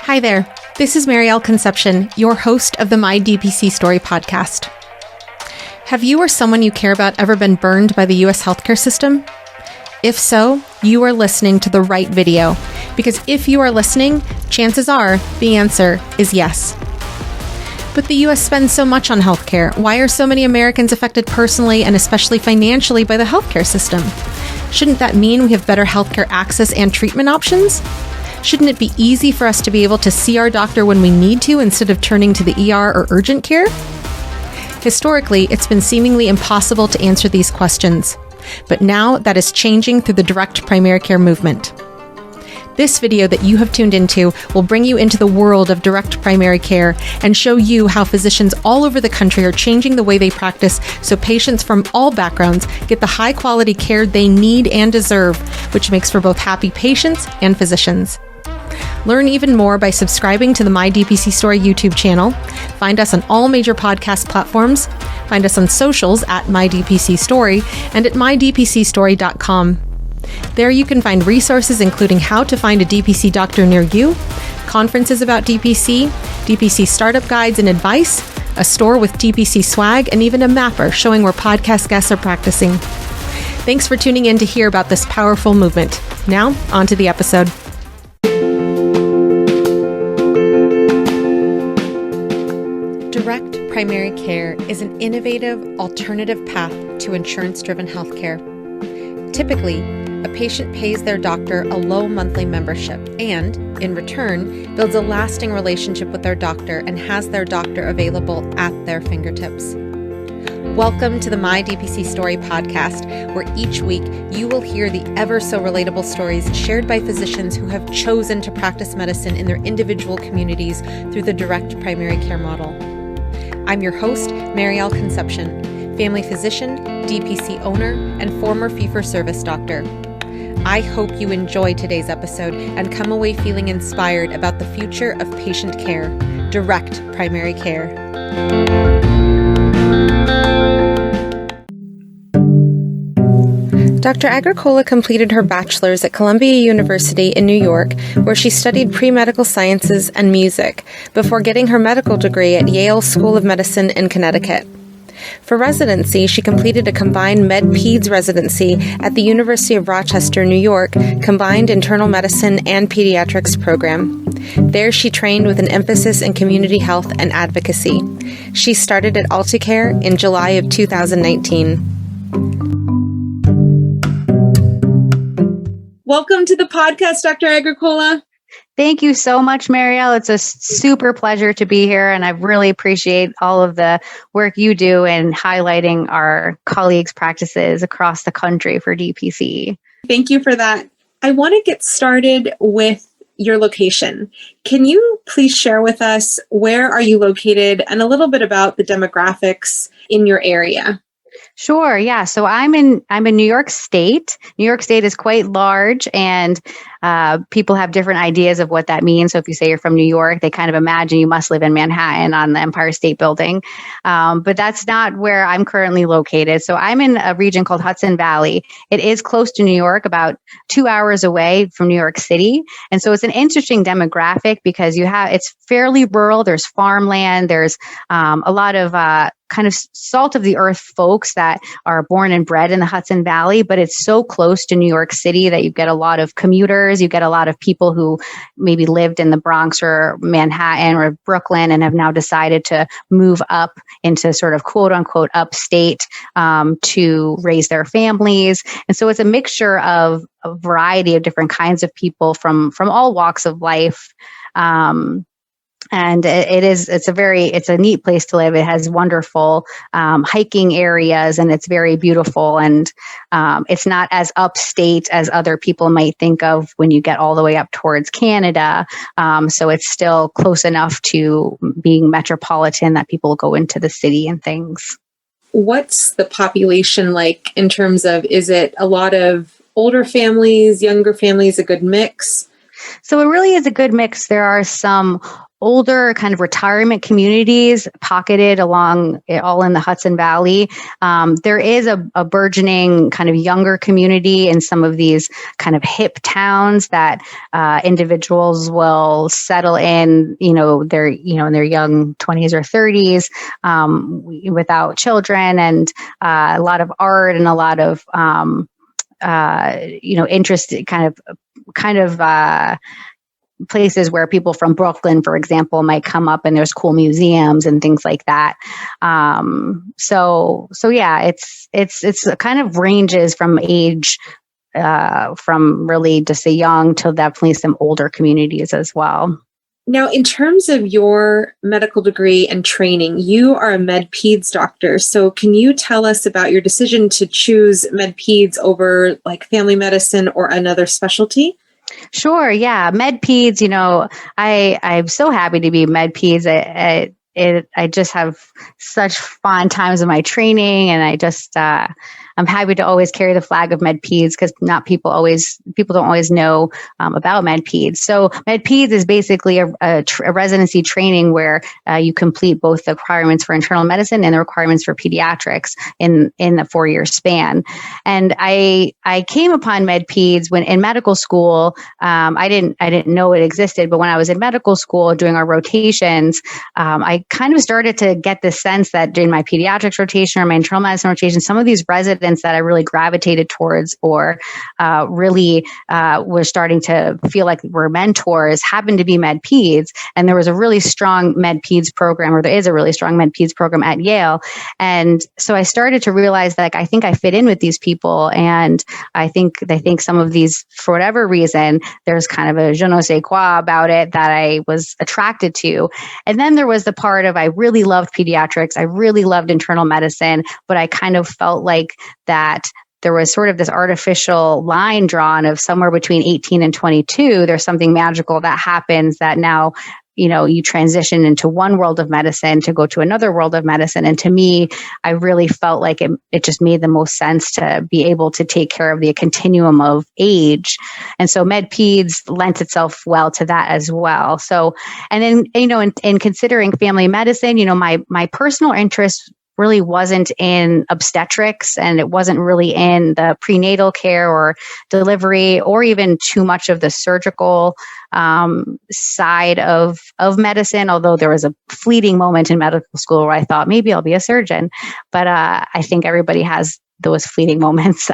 Hi there, this is Marielle Conception, your host of the My DPC Story podcast. Have you or someone you care about ever been burned by the U.S. healthcare system? If so, you are listening to the right video, because if you are listening, chances are the answer is yes. But the U.S. spends so much on healthcare. Why are so many Americans affected personally and especially financially by the healthcare system? Shouldn't that mean we have better healthcare access and treatment options? Shouldn't it be easy for us to be able to see our doctor when we need to instead of turning to the ER or urgent care? Historically, it's been seemingly impossible to answer these questions. But now that is changing through the direct primary care movement. This video that you have tuned into will bring you into the world of direct primary care and show you how physicians all over the country are changing the way they practice so patients from all backgrounds get the high quality care they need and deserve, which makes for both happy patients and physicians. Learn even more by subscribing to the My DPC Story YouTube channel. Find us on all major podcast platforms. Find us on socials at My DPC Story and at mydpcstory.com. There you can find resources including how to find a DPC doctor near you, conferences about DPC, DPC startup guides and advice, a store with DPC swag, and even a mapper showing where podcast guests are practicing. Thanks for tuning in to hear about this powerful movement. Now, on to the episode. Direct primary care is an innovative, alternative path to insurance-driven healthcare. Typically, a patient pays their doctor a low monthly membership and, in return, builds a lasting relationship with their doctor and has their doctor available at their fingertips. Welcome to the My DPC Story podcast, where each week you will hear the ever-so-relatable stories shared by physicians who have chosen to practice medicine in their individual communities through the direct primary care model. I'm your host, Marielle Conception, family physician, DPC owner, and former fee-for-service doctor. I hope you enjoy today's episode and come away feeling inspired about the future of patient care, direct primary care. Dr. Agricola completed her bachelor's at Columbia University in New York, where she studied pre-medical sciences and music, before getting her medical degree at Yale School of Medicine in Connecticut. For residency, she completed a combined Med-Peds residency at the University of Rochester, New York, combined internal medicine and pediatrics program. There, she trained with an emphasis in community health and advocacy. She started at AltaCare in July of 2019. Welcome to the podcast, Dr. Agricola. Thank you so much, Marielle. It's a super pleasure to be here, and I really appreciate all of the work you do in highlighting our colleagues' practices across the country for DPC. Thank you for that. I want to get started with your location. Can you please share with us where are you located and a little bit about the demographics in your area? Sure. Yeah. So I'm in New York State. New York State is quite large, and people have different ideas of what that means. So if you say you're from New York, they kind of imagine you must live in Manhattan on the Empire State Building. But that's not where I'm currently located. So I'm in a region called Hudson Valley. It is close to New York, about 2 hours away from New York City. And so it's an interesting demographic because it's fairly rural. There's farmland. There's a lot of kind of salt of the earth folks that are born and bred in the Hudson Valley, but it's so close to New York City that you get a lot of commuters, you get a lot of people who maybe lived in the Bronx or Manhattan or Brooklyn and have now decided to move up into sort of quote unquote upstate to raise their families. And so it's a mixture of a variety of different kinds of people from all walks of life. And it's a neat place to live. It has wonderful hiking areas, and it's very beautiful. And it's not as upstate as other people might think of when you get all the way up towards Canada. So it's still close enough to being metropolitan that people go into the city and things. What's the population like in terms of, is it a lot of older families, younger families, a good mix? So it really is a good mix. There are some older kind of retirement communities pocketed along all in the Hudson Valley. There is a burgeoning kind of younger community in some of these kind of hip towns that individuals will settle in, in their young 20s or 30s without children, and a lot of art and a lot of interest kind of places where people from Brooklyn, for example, might come up, and there's cool museums and things like that. So yeah, it's kind of ranges from age, from really just a young till definitely some older communities as well. Now, in terms of your medical degree and training, you are a Med-Peds doctor. So can you tell us about your decision to choose Med-Peds over like family medicine or another specialty? Sure. Yeah. Med-Peds, I'm so happy to be Med-Peds. I just have such fun times in my training, and I'm happy to always carry the flag of Med-Peds, because people don't always know about Med-Peds. So Med-Peds is basically a residency training where you complete both the requirements for internal medicine and the requirements for pediatrics in the 4-year span. And I came upon Med-Peds when in medical school. I didn't know it existed, but when I was in medical school doing our rotations, I kind of started to get the sense that during my pediatrics rotation or my internal medicine rotation, some of these residents that I really gravitated towards or really were starting to feel like were mentors happened to be Med-Peds. And there was a really strong Med-Peds program, or there is a really strong Med-Peds program at Yale. And so I started to realize that I think I fit in with these people. And I think some of these, for whatever reason, there's kind of a je ne sais quoi about it that I was attracted to. And then there was the part of I really loved pediatrics. I really loved internal medicine, but I kind of felt like that there was sort of this artificial line drawn of somewhere between 18 and 22. There's something magical that happens that now, you transition into one world of medicine to go to another world of medicine. And to me, I really felt like it just made the most sense to be able to take care of the continuum of age. And so Med-Peds lent itself well to that as well. So, and then, in considering family medicine, my personal interest really wasn't in obstetrics, and it wasn't really in the prenatal care or delivery, or even too much of the surgical side of medicine. Although there was a fleeting moment in medical school where I thought maybe I'll be a surgeon, but I think everybody has those fleeting moments.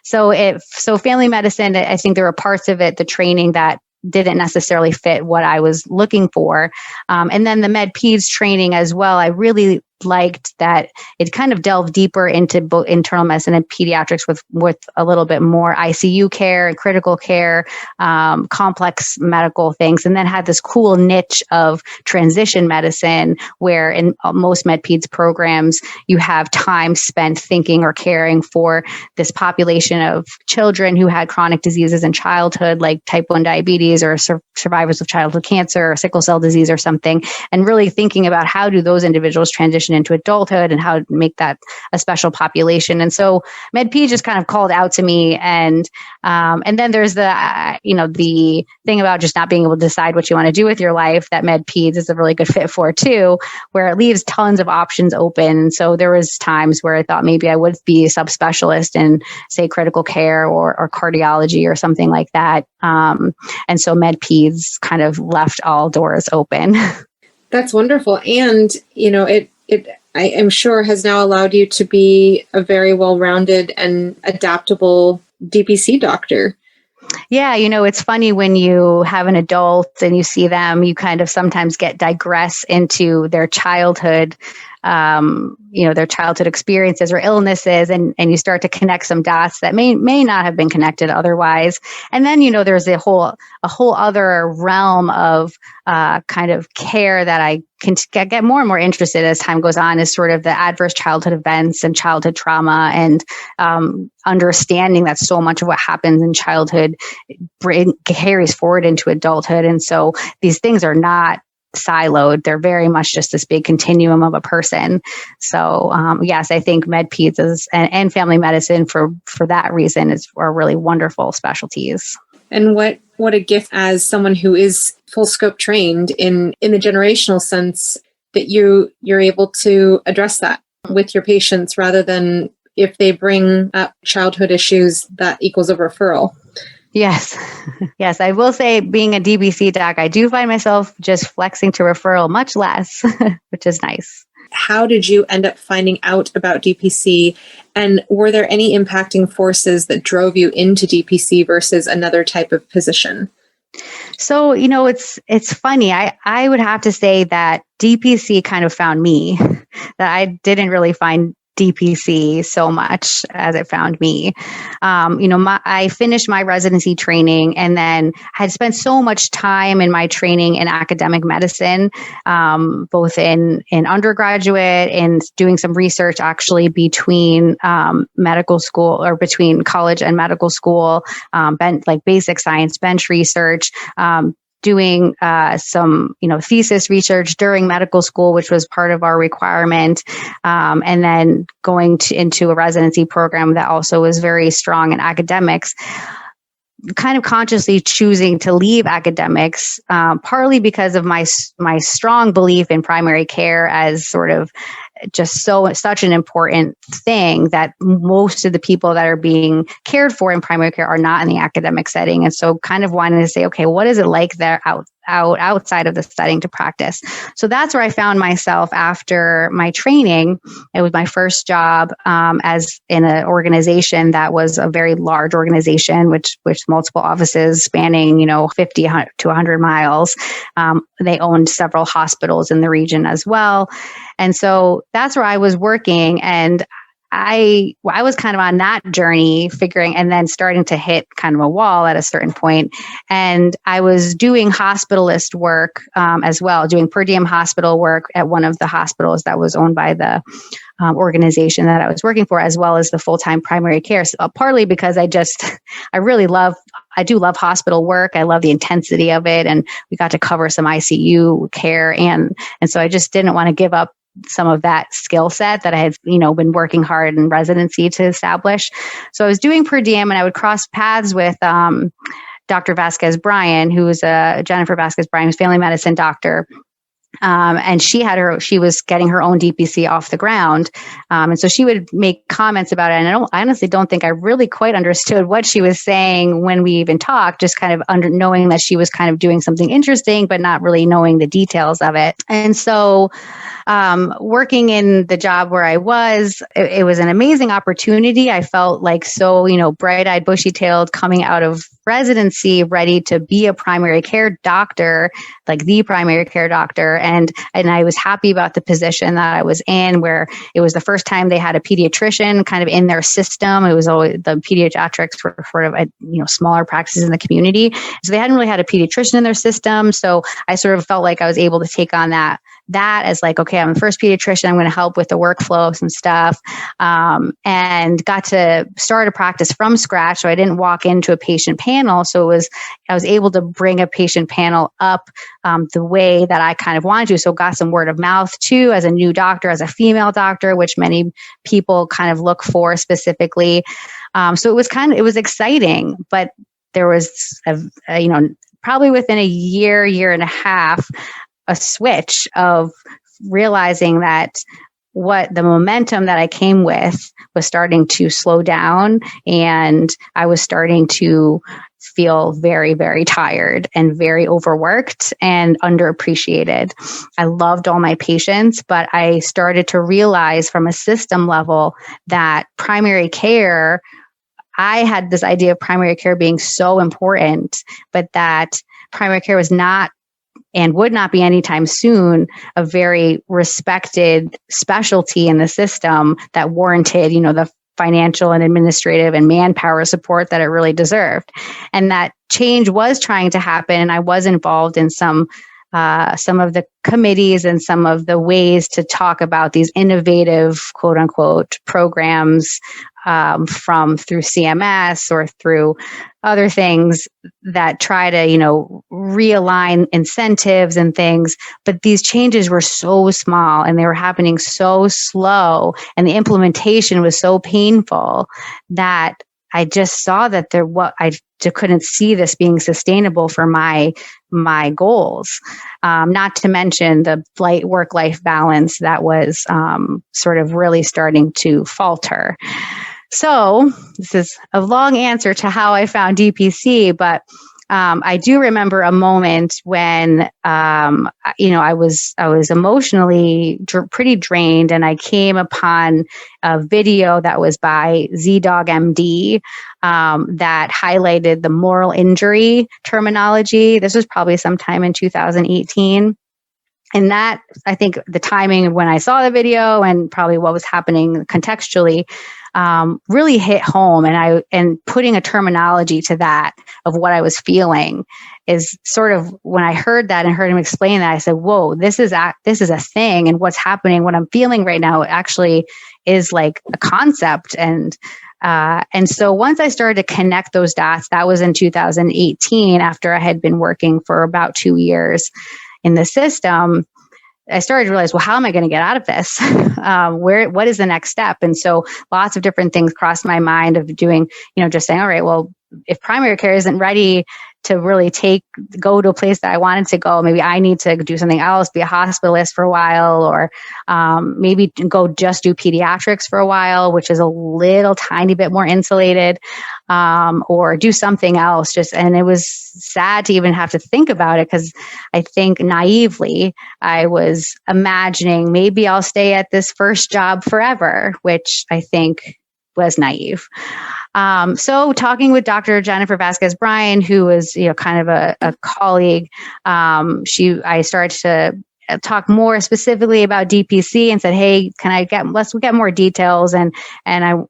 So family medicine, I think there were parts of it, the training that didn't necessarily fit what I was looking for. And then the Med-Peds training as well, I really liked that it kind of delved deeper into both internal medicine and pediatrics with a little bit more ICU care and critical care, complex medical things, and then had this cool niche of transition medicine where in most Med-Peds programs, you have time spent thinking or caring for this population of children who had chronic diseases in childhood, like type 1 diabetes or survivors of childhood cancer or sickle cell disease or something, and really thinking about how do those individuals transition into adulthood and how to make that a special population. And so Med-Peds just kind of called out to me. And then there's the thing about just not being able to decide what you want to do with your life that Med-Peds is a really good fit for too, where it leaves tons of options open. And so there was times where I thought maybe I would be a subspecialist in, say, critical care or cardiology or something like that. And so Med-Peds kind of left all doors open. That's wonderful. And, I am sure has now allowed you to be a very well-rounded and adaptable DPC doctor. Yeah, it's funny when you have an adult and you see them, you kind of sometimes digress into their childhood, their childhood experiences or illnesses, and you start to connect some dots that may not have been connected otherwise. And then, there's a whole other realm of kind of care that I can get more and more interested as time goes on, is sort of the adverse childhood events and childhood trauma, and understanding that so much of what happens in childhood carries forward into adulthood. And so these things are not siloed. They're very much just this big continuum of a person. So yes, I think Med-Peds and family medicine for that reason are really wonderful specialties. And what a gift as someone who is full scope trained in the generational sense that you're able to address that with your patients rather than if they bring up childhood issues that equals a referral. Yes. Yes. I will say being a DPC doc, I do find myself just flexing to referral much less, which is nice. How did you end up finding out about DPC? And were there any impacting forces that drove you into DPC versus another type of position? So, it's funny. I would have to say that DPC kind of found me, that I didn't really find DPC so much as it found me. I finished my residency training and then had spent so much time in my training in academic medicine, both in undergraduate and doing some research actually between medical school or between college and medical school, like basic science bench research, doing some, thesis research during medical school, which was part of our requirement, and then going into a residency program that also was very strong in academics. Kind of consciously choosing to leave academics, partly because of my strong belief in primary care as sort of just such an important thing that most of the people that are being cared for in primary care are not in the academic setting. And so kind of wanted to say, okay, what is it like there outside of the setting to practice? So that's where I found myself after my training. It was my first job as in an organization that was a very large organization, which multiple offices spanning, 50 to 100 miles. They owned several hospitals in the region as well. And so that's where I was working. And I was kind of on that journey figuring and then starting to hit kind of a wall at a certain point. And I was doing hospitalist work as well, doing per diem hospital work at one of the hospitals that was owned by the organization that I was working for, as well as the full-time primary care. So, partly because I do love hospital work. I love the intensity of it. And we got to cover some ICU care. And so I just didn't want to give up some of that skill set that I had, been working hard in residency to establish. So I was doing per diem and I would cross paths with Dr. Vasquez Bryan, who was Jennifer Vasquez Bryan's family medicine doctor. And she was getting her own DPC off the ground. And so she would make comments about it. And I honestly don't think I really quite understood what she was saying when we even talked, just kind of knowing that she was kind of doing something interesting, but not really knowing the details of it. And so working in the job where I was, it was an amazing opportunity. I felt like so, bright-eyed, bushy-tailed coming out of residency, ready to be a primary care doctor, like the primary care doctor. And I was happy about the position that I was in, where it was the first time they had a pediatrician kind of in their system. It was always the pediatrics were sort of, smaller practices in the community. So they hadn't really had a pediatrician in their system. So I sort of felt like I was able to take on that as like, okay, I'm the first pediatrician. I'm going to help with the workflow of some stuff, and got to start a practice from scratch. So I didn't walk into a patient panel. So I was able to bring a patient panel up the way that I kind of wanted to. So got some word of mouth too, as a new doctor, as a female doctor, which many people kind of look for specifically. So it was exciting, but there was probably within a year and a half, a switch of realizing that what the momentum that I came with was starting to slow down, and I was starting to feel very, very tired and very overworked and underappreciated. I loved all my patients, but I started to realize from a system level that primary care, I had this idea of primary care being so important, but that primary care was not and would not be anytime soon a very respected specialty in the system that warranted, the financial and administrative and manpower support that it really deserved. And that change was trying to happen. And I was involved in some of the committees and some of the ways to talk about these innovative, quote unquote, programs through CMS or through other things that try to, realign incentives and things. But these changes were so small and they were happening so slow, and the implementation was so painful that I just saw that couldn't see this being sustainable for my goals. Not to mention the work-life balance that was sort of really starting to falter. So this is a long answer to how I found DPC, but I do remember a moment when, I was emotionally pretty drained, and I came upon a video that was by ZDogg MD that highlighted the moral injury terminology. This was probably sometime in 2018. And that, I think the timing of when I saw the video and probably what was happening contextually really hit home. And putting a terminology to that of what I was feeling is sort of, when I heard that and heard him explain that, I said, whoa, this is a thing. And what's happening, what I'm feeling right now actually is like a concept. And so once I started to connect those dots, that was in 2018, after I had been working for about 2 years in the system, I started to realize, well, how am I going to get out of this? What is the next step? And so lots of different things crossed my mind of doing, just saying, all right, well, if primary care isn't ready to really go to a place that I wanted to go, maybe I need to do something else, be a hospitalist for a while, or maybe go just do pediatrics for a while, which is a little tiny bit more insulated, or do something else. And it was sad to even have to think about it, because I think naively I was imagining maybe I'll stay at this first job forever, which I think was naive. So talking with Dr. Jennifer Vasquez-Bryan, who was, kind of a colleague, I started to talk more specifically about DPC and said, hey, let's get more details, and kind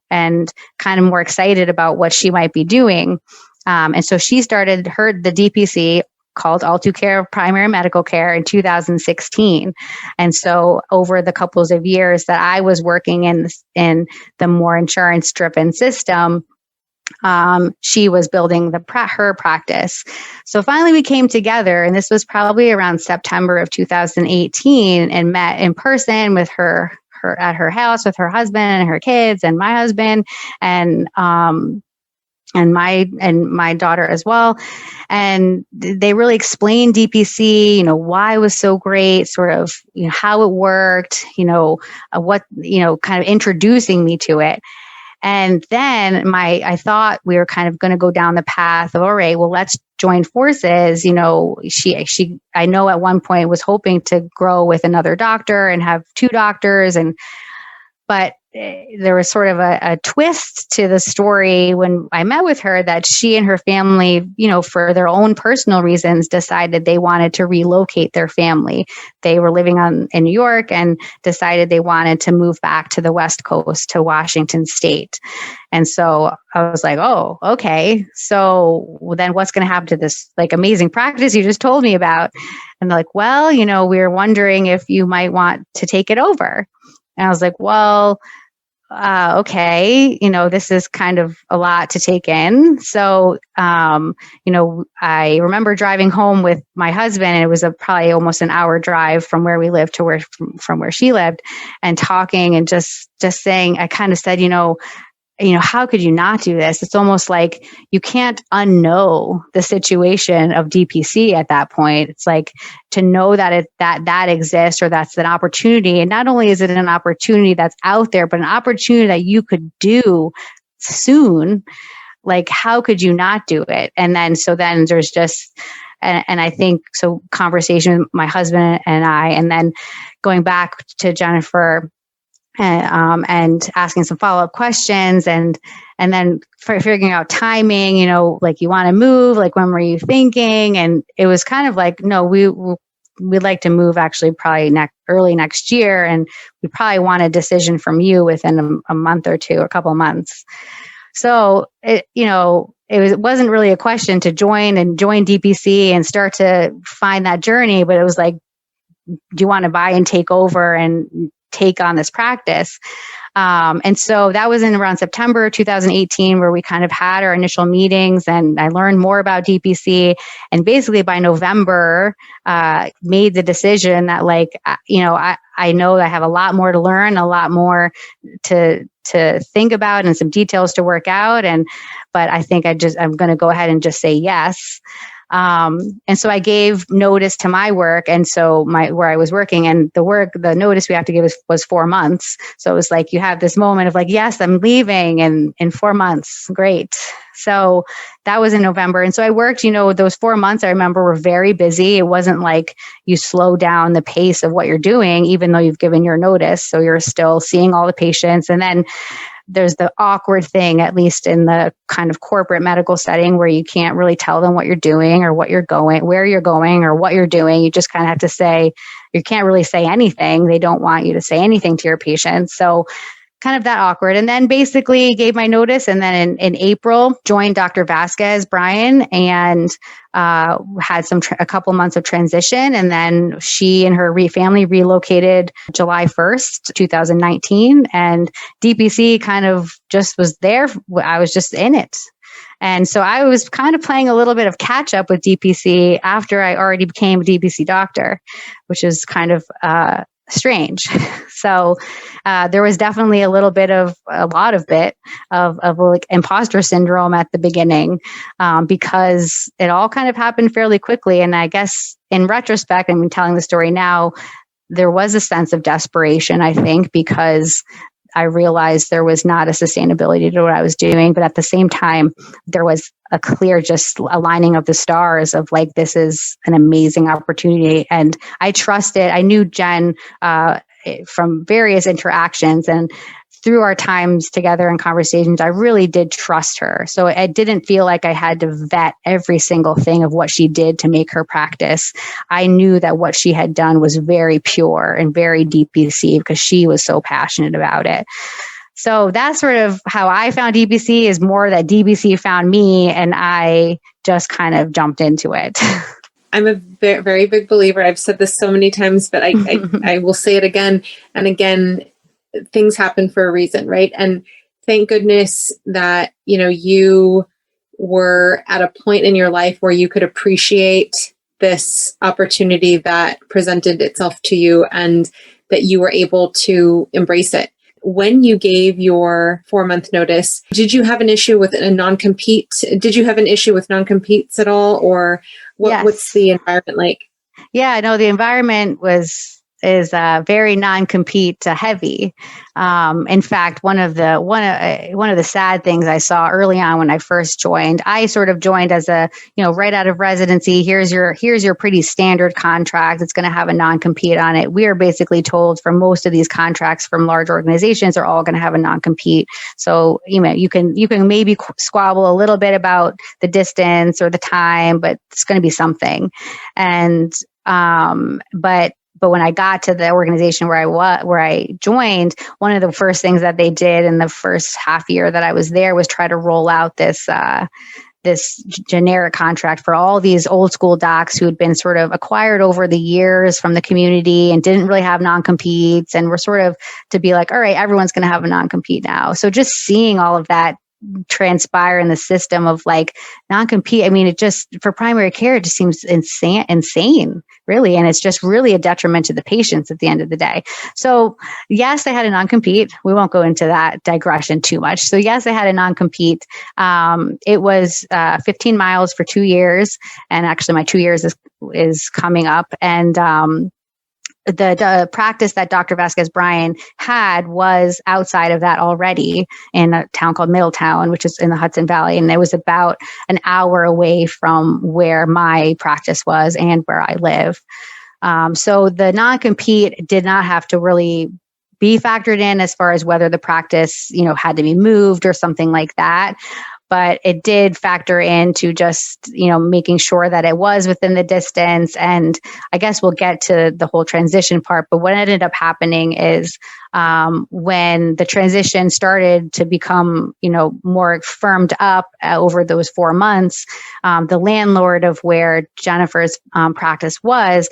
of more excited about what she might be doing. And so she started the DPC, called All Too Care of Primary Medical Care, in 2016. And so over the couples of years that I was working in the more insurance-driven system, she was building her practice. So finally we came together, and this was probably around September of 2018, and met in person with her at her house with her husband and her kids and my husband and my daughter as well. And they really explained DPC, why it was so great, sort of, how it worked, what, kind of introducing me to it. And then I thought we were kind of going to go down the path of, all right, well, let's join forces. She, I know at one point was hoping to grow with another doctor and have 2 doctors, but there was sort of a twist to the story when I met with her, that she and her family, for their own personal reasons, decided they wanted to relocate their family. They were living in New York and decided they wanted to move back to the West Coast, to Washington State. And so I was like, oh, okay. So then what's going to happen to this amazing practice you just told me about? And they're like, well, we were wondering if you might want to take it over. And I was like, well, okay, this is kind of a lot to take in. So, I remember driving home with my husband, and it was probably almost an hour drive from where we lived to from where she lived, and talking and just saying, I kind of said, how could you not do this? It's almost like you can't unknow the situation of DPC at that point. It's like to know that that exists, or that's an opportunity. And not only is it an opportunity that's out there, but an opportunity that you could do soon. Like, how could you not do it? And then there's just, and I think, so conversation with my husband and I, and then going back to Jennifer, and asking some follow-up questions, and then figuring out timing, you want to move, when were you thinking? And it was kind of like, no, we'd like to move actually probably early next year. And we probably want a decision from you within a month or two, or a couple of months. So it wasn't really a question to join DPC and start to find that journey, but it was like, do you want to buy and take over and take on this practice? And so that was in around September 2018, where we kind of had our initial meetings, and I learned more about DPC. And basically by November, made the decision that I know I have a lot more to learn, a lot more to think about, and some details to work out. But I think I'm going to go ahead and just say yes. And so I gave notice to my work. And so where I was working, and the notice we have to give was 4 months. So it was like, you have this moment of like, yes, I'm leaving and in 4 months. Great. So that was in November. And so I worked, those 4 months I remember were very busy. It wasn't like you slow down the pace of what you're doing, even though you've given your notice. So you're still seeing all the patients. And then there's the awkward thing, at least in the kind of corporate medical setting, where you can't really tell them what you're doing or where you're going or what you're doing. You just kind of have to say, you can't really say anything. They don't want you to say anything to your patients. So kind of that awkward. And then basically gave my notice. And then in April, joined Dr. Vasquez, Brian, and had a couple months of transition. And then she and her family relocated July 1st, 2019. And DPC kind of just was there. I was just in it. And so I was kind of playing a little bit of catch up with DPC after I already became a DPC doctor, which is kind of strange. So there was definitely a lot of like imposter syndrome at the beginning, because it all kind of happened fairly quickly. And I guess in retrospect, I'm telling the story now, there was a sense of desperation, I think, because I realized there was not a sustainability to what I was doing. But at the same time, there was a clear just aligning of the stars of like, this is an amazing opportunity. And I trusted, I knew Jen from various interactions, and through our times together and conversations, I really did trust her. So I didn't feel like I had to vet every single thing of what she did to make her practice. I knew that what she had done was very pure and very DPC because she was so passionate about it. So that's sort of how I found DPC, is more that DPC found me and I just kind of jumped into it. I'm a very, very big believer. I've said this so many times, but I will say it again and again. Things happen for a reason, right? And thank goodness that, you were at a point in your life where you could appreciate this opportunity that presented itself to you and that you were able to embrace it. When you gave your 4-month notice, did you have an issue with a non-compete? Did you have an issue with non-competes at all? Or what's the environment like? Yeah, no, the environment is very non-compete heavy. In fact, one of the sad things I saw early on when I first joined, I sort of joined as a, right out of residency, here's your pretty standard contract. It's going to have a non-compete on it. We are basically told for most of these contracts from large organizations are all going to have a non-compete. So, you can maybe squabble a little bit about the distance or the time, but it's going to be something. And, but when I got to the organization where I joined, one of the first things that they did in the first half year that I was there was try to roll out this generic contract for all these old school docs who had been sort of acquired over the years from the community and didn't really have non-competes, and were sort of to be like, all right, everyone's going to have a non-compete now. So just seeing all of that transpire in the system of like non-compete, I mean, it just, for primary care, it just seems insane, really. And it's just really a detriment to the patients at the end of the day. So yes, I had a non-compete. We won't go into that digression too much. So yes, I had a non-compete. It was 15 miles for 2 years. And actually my 2 years is coming up. And, the practice that Dr. Vasquez Bryan had was outside of that already in a town called Middletown, which is in the Hudson Valley. And it was about an hour away from where my practice was and where I live. So the non-compete did not have to really be factored in as far as whether the practice, had to be moved or something like that. But it did factor into just, making sure that it was within the distance. And I guess we'll get to the whole transition part. But what ended up happening is when the transition started to become, more firmed up over those 4 months, the landlord of where Jennifer's practice was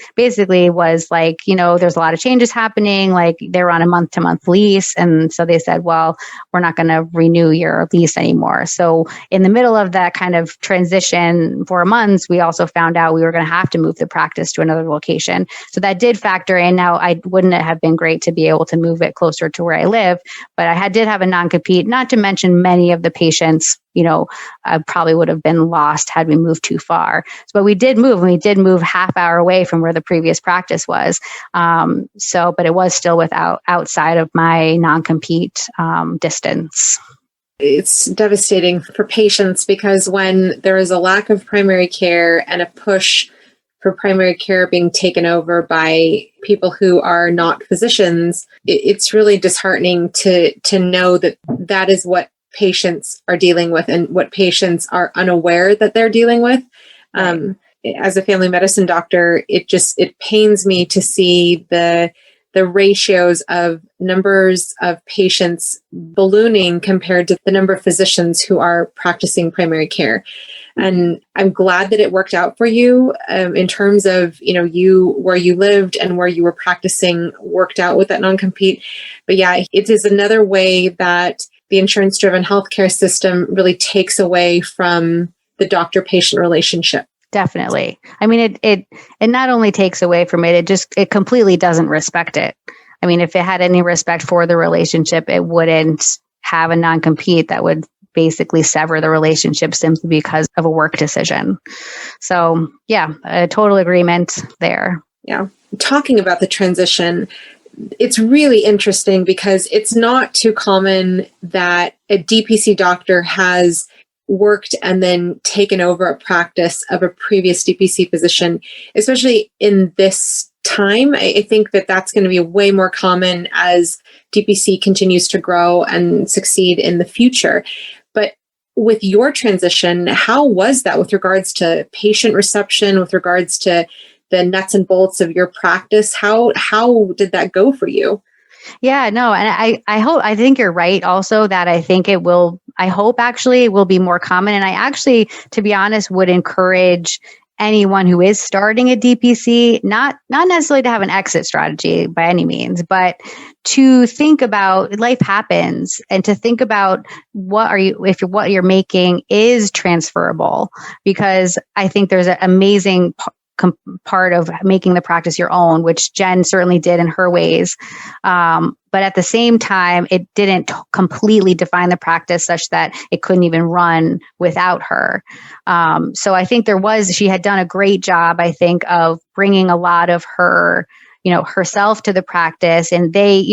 like, there's a lot of changes happening. Like they were on a month-to-month lease. And so they said, well, we're not going to renew your lease anymore. So in the middle of that kind of transition 4 months, we also found out we were going to have to move the practice to another location. So that did factor in. Now, wouldn't it have been great to be able to move it closer to where I live? But I did have a non-compete, not to mention many of the patients, I probably would have been lost had we moved too far. But we did move, and we did move half hour away from where the previous practice was. But it was still outside of my non-compete distance. It's devastating for patients because when there is a lack of primary care and a push for primary care being taken over by people who are not physicians, it's really disheartening to know that is what patients are dealing with and what patients are unaware that they're dealing with. As a family medicine doctor, it pains me to see the ratios of numbers of patients ballooning compared to the number of physicians who are practicing primary care. And I'm glad that it worked out for you in terms of, where you lived and where you were practicing worked out with that non-compete. But yeah, it is another way that the insurance-driven healthcare system really takes away from the doctor-patient relationship. Definitely. I mean, it not only takes away from it, it completely doesn't respect it. I mean, if it had any respect for the relationship, it wouldn't have a non-compete that would basically sever the relationship simply because of a work decision. So yeah, a total agreement there. Yeah. Talking about the transition, it's really interesting because it's not too common that a DPC doctor has worked and then taken over a practice of a previous DPC physician, especially in this time. I think that that's going to be way more common as DPC continues to grow and succeed in the future. But with your transition, how was that with regards to patient reception, with regards to the nuts and bolts of your practice? How did that go for you? Yeah, no, and I think you're right also that I hope actually it will be more common. And I actually, to be honest, would encourage anyone who is starting a DPC, not necessarily to have an exit strategy by any means, but to think about life happens and to think about what you're making is transferable, because I think there's an amazing part of making the practice your own, which Jen certainly did in her ways. But at the same time, it didn't completely define the practice such that it couldn't even run without her. So I think she had done a great job, I think, of bringing a lot of her, herself to the practice. And they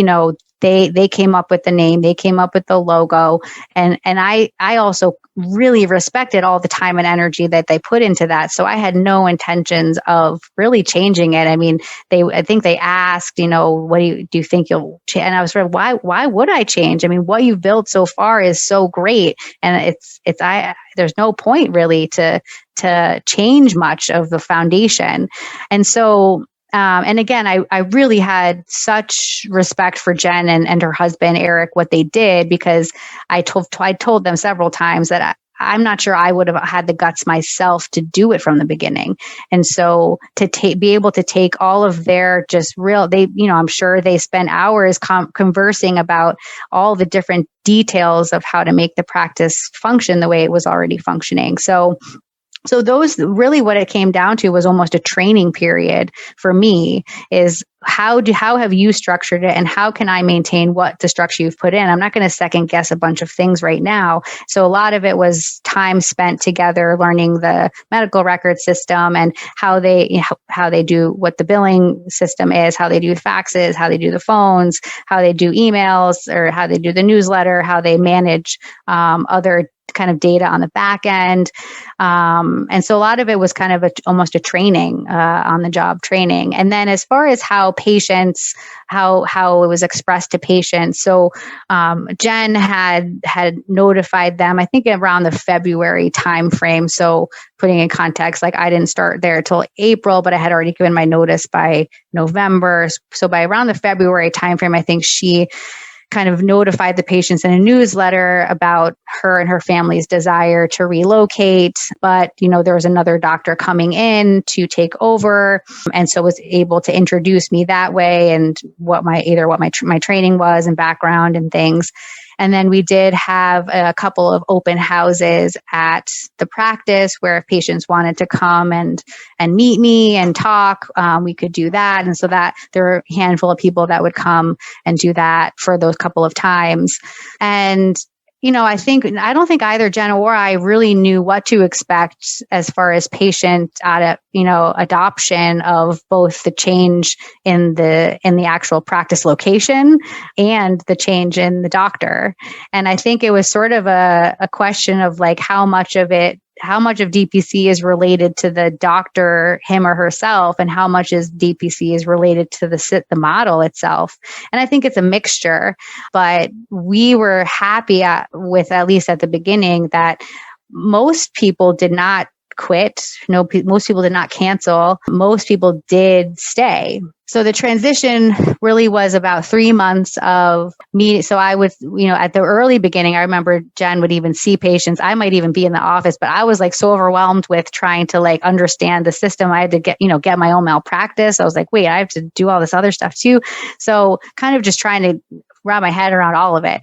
came up with the name, they came up with the logo. And I also really respected all the time and energy that they put into that. So I had no intentions of really changing it. I mean, I think they asked, what do you think you'll change? And I was sort of, why would I change? I mean, what you've built so far is so great. And there's no point really to change much of the foundation. And so, and again, I really had such respect for Jen and her husband, Eric, what they did, because I told them several times that I'm not sure I would have had the guts myself to do it from the beginning. And so to be able to take all of their I'm sure they spent hours conversing about all the different details of how to make the practice function the way it was already functioning. So those really what it came down to was almost a training period for me, is how have you structured it and how can I maintain what the structure you've put in? I'm not going to second guess a bunch of things right now. So a lot of it was time spent together learning the medical record system and how they do what the billing system is, how they do faxes, how they do the phones, how they do emails, or how they do the newsletter, how they manage other kind of data on the back end. And so a lot of it was kind of almost a training, on the job training. And then as far as how patients, how it was expressed to patients. So Jen had notified them, I think around the February timeframe. So putting in context, like I didn't start there till April, but I had already given my notice by November. So by around the February timeframe, I think she kind of notified the patients in a newsletter about her and her family's desire to relocate. But, there was another doctor coming in to take over. And so was able to introduce me that way and what my training was and background and things. And then we did have a couple of open houses at the practice where if patients wanted to come and meet me and talk, we could do that. And so that there were a handful of people that would come and do that for those couple of times. And I don't think either Jen or I really knew what to expect as far as patient adoption of both the change in the actual practice location and the change in the doctor. And I think it was sort of a question of like how much of DPC is related to the doctor, him or herself, and how much is DPC is related to the model itself. And I think it's a mixture, but we were happy with, at least at the beginning, that most people did not quit. No, most people did not cancel. Most people did stay. So the transition really was about 3 months of me. So I was, at the early beginning, I remember Jen would even see patients. I might even be in the office, but I was like so overwhelmed with trying to like understand the system. I had to get my own malpractice. I was like, wait, I have to do all this other stuff too. So kind of just trying to wrap my head around all of it.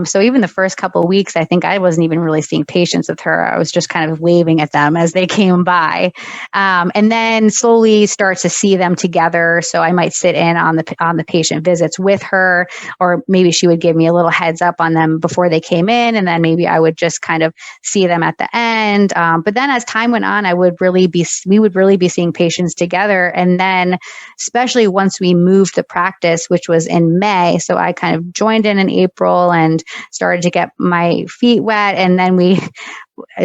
So even the first couple of weeks, I think I wasn't even really seeing patients with her. I was just kind of waving at them as they came by. And then slowly start to see them together. So I might sit in on the patient visits with her, or maybe she would give me a little heads up on them before they came in. And then maybe I would just kind of see them at the end. But then as time went on, we would really be seeing patients together. And then especially once we moved the practice, which was in May. So I kind of joined in April and started to get my feet wet. And then we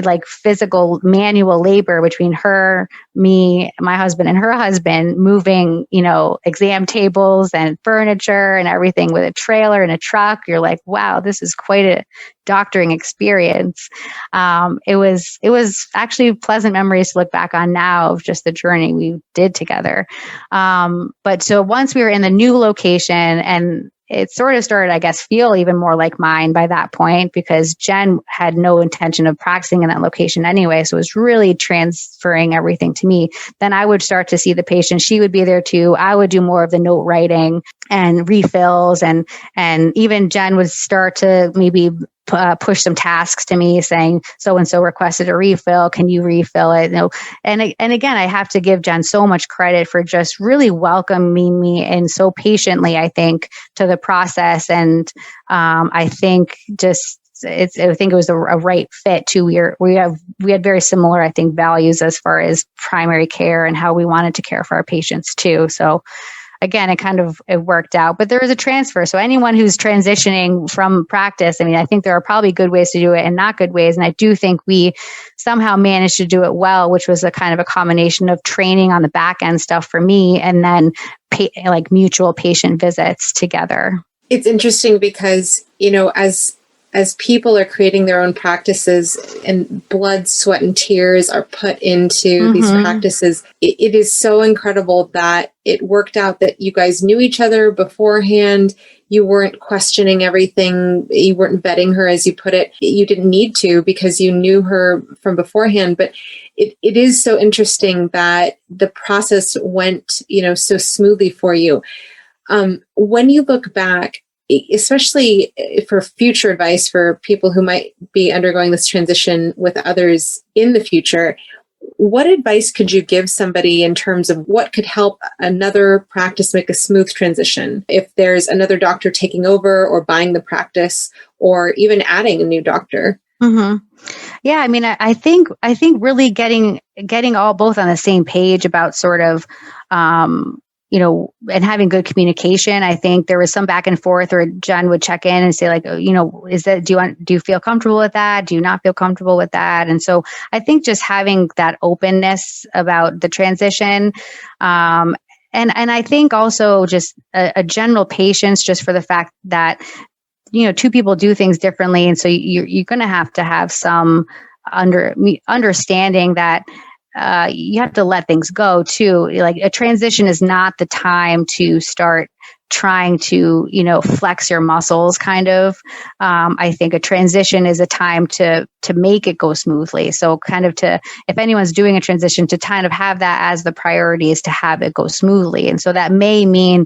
like physical manual labor between her, me, my husband, and her husband, moving, exam tables and furniture and everything with a trailer and a truck. You're like, wow, this is quite a doctoring experience. It was actually pleasant memories to look back on now of just the journey we did together. But so once we were in the new location, and it sort of started, I guess, feel even more like mine by that point, because Jen had no intention of practicing in that location anyway. So it was really transferring everything to me. Then I would start to see the patient. She would be there too. I would do more of the note writing and refills. And even Jen would start to maybe push some tasks to me saying, so-and-so requested a refill. Can you refill it? And again, I have to give Jen so much credit for just really welcoming me and so patiently, I think, to the process. And I think I think it was a right fit too. We had very similar, I think, values as far as primary care and how we wanted to care for our patients too. So again, it worked out, but there is a transfer. So anyone who's transitioning from practice, I think there are probably good ways to do it and not good ways. And I do think we somehow managed to do it well, which was a kind of a combination of training on the back end stuff for me, and then mutual patient visits together. It's interesting because, as people are creating their own practices and blood, sweat, and tears are put into these practices, it is so incredible that it worked out that you guys knew each other beforehand. You weren't questioning everything. You weren't vetting her, as you put it. You didn't need to because you knew her from beforehand. But it is so interesting that the process went, so smoothly for you. When you look back, especially for future advice for people who might be undergoing this transition with others in the future, what advice could you give somebody in terms of what could help another practice make a smooth transition? If there's another doctor taking over or buying the practice or even adding a new doctor? Mm-hmm. Yeah, I think really getting all both on the same page about sort of, and having good communication. I think there was some back and forth where Jen would check in and say like, do you feel comfortable with that? Do you not feel comfortable with that? And so I think just having that openness about the transition, and I think also just a general patience, just for the fact that, two people do things differently. And so you're going to have some understanding that you have to let things go too. Like a transition is not the time to start trying to, flex your muscles kind of. I think a transition is a time to make it go smoothly. So if anyone's doing a transition, to kind of have that as the priority is to have it go smoothly. And so that may mean,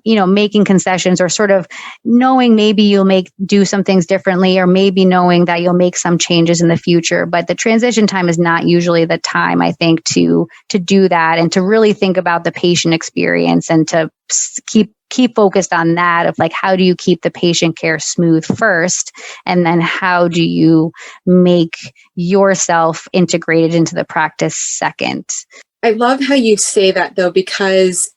making concessions or sort of knowing maybe you'll do some things differently, or maybe knowing that you'll make some changes in the future. But the transition time is not usually the time, I think, to do that and to really think about the patient experience and to keep focused on that of like, how do you keep the patient care smooth first? And then how do you make yourself integrated into the practice second? I love how you say that though, because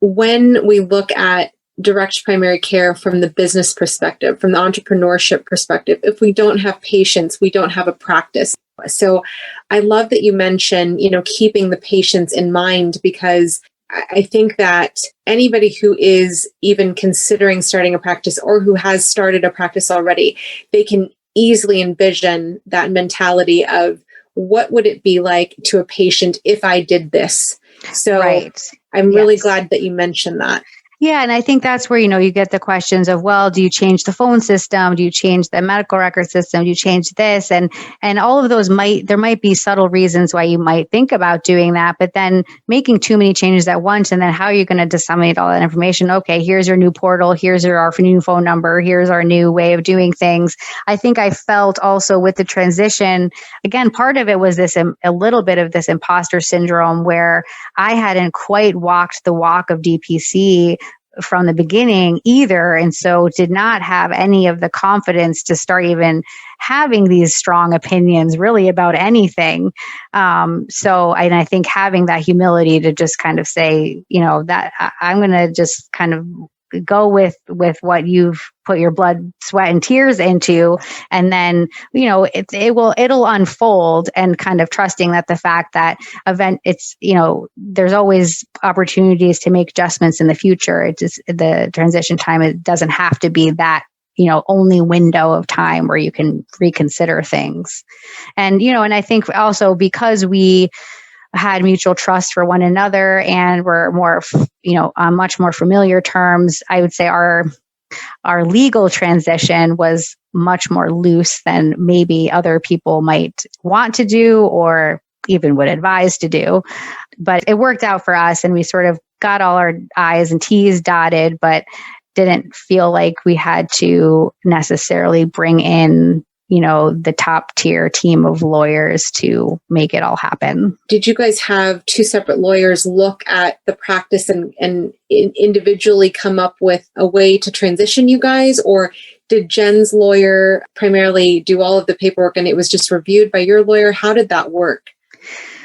when we look at direct primary care from the business perspective, from the entrepreneurship perspective, if we don't have patients, we don't have a practice. So I love that you mentioned, keeping the patients in mind, because I think that anybody who is even considering starting a practice or who has started a practice already, they can easily envision that mentality of what would it be like to a patient if I did this? So right. I'm really glad that you mentioned that. Yeah. And I think that's where, you get the questions of, well, do you change the phone system? Do you change the medical record system? Do you change this? And all of those there might be subtle reasons why you might think about doing that, but then making too many changes at once. And then how are you going to disseminate all that information? Okay, here's your new portal. Here's our new phone number. Here's our new way of doing things. I think I felt also with the transition, again, part of it was a little bit of this imposter syndrome where I hadn't quite walked the walk of DPC from the beginning either. And so did not have any of the confidence to start even having these strong opinions really about anything. And I think having that humility to just kind of say, that I'm going to just kind of go with what you've put your blood, sweat, and tears into. And then, it'll unfold, and kind of trusting that the fact that there's always opportunities to make adjustments in the future. It just, the transition time, it doesn't have to be that, only window of time where you can reconsider things. And, and I think also because we had mutual trust for one another and were more, on much more familiar terms, I would say our legal transition was much more loose than maybe other people might want to do or even would advise to do. But it worked out for us, and we sort of got all our I's and T's dotted, but didn't feel like we had to necessarily bring in the top tier team of lawyers to make it all happen. Did you guys have two separate lawyers look at the practice and individually come up with a way to transition you guys? Or did Jen's lawyer primarily do all of the paperwork and it was just reviewed by your lawyer? How did that work?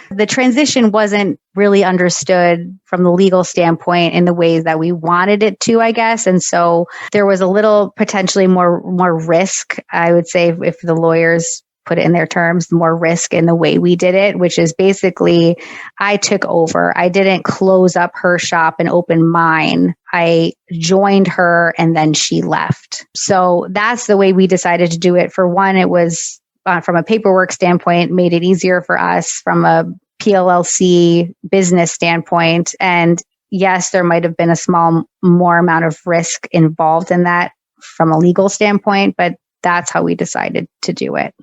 The transition wasn't really understood from the legal standpoint in the ways that we wanted it to, I guess. And so there was a little potentially more risk, I would say, if the lawyers put it in their terms, more risk in the way we did it, which is basically I took over. I didn't close up her shop and open mine. I joined her and then she left. So that's the way we decided to do it. For one, it was from a paperwork standpoint, made it easier for us from a PLLC business standpoint. And yes, there might have been a more amount of risk involved in that from a legal standpoint, but that's how we decided to do it.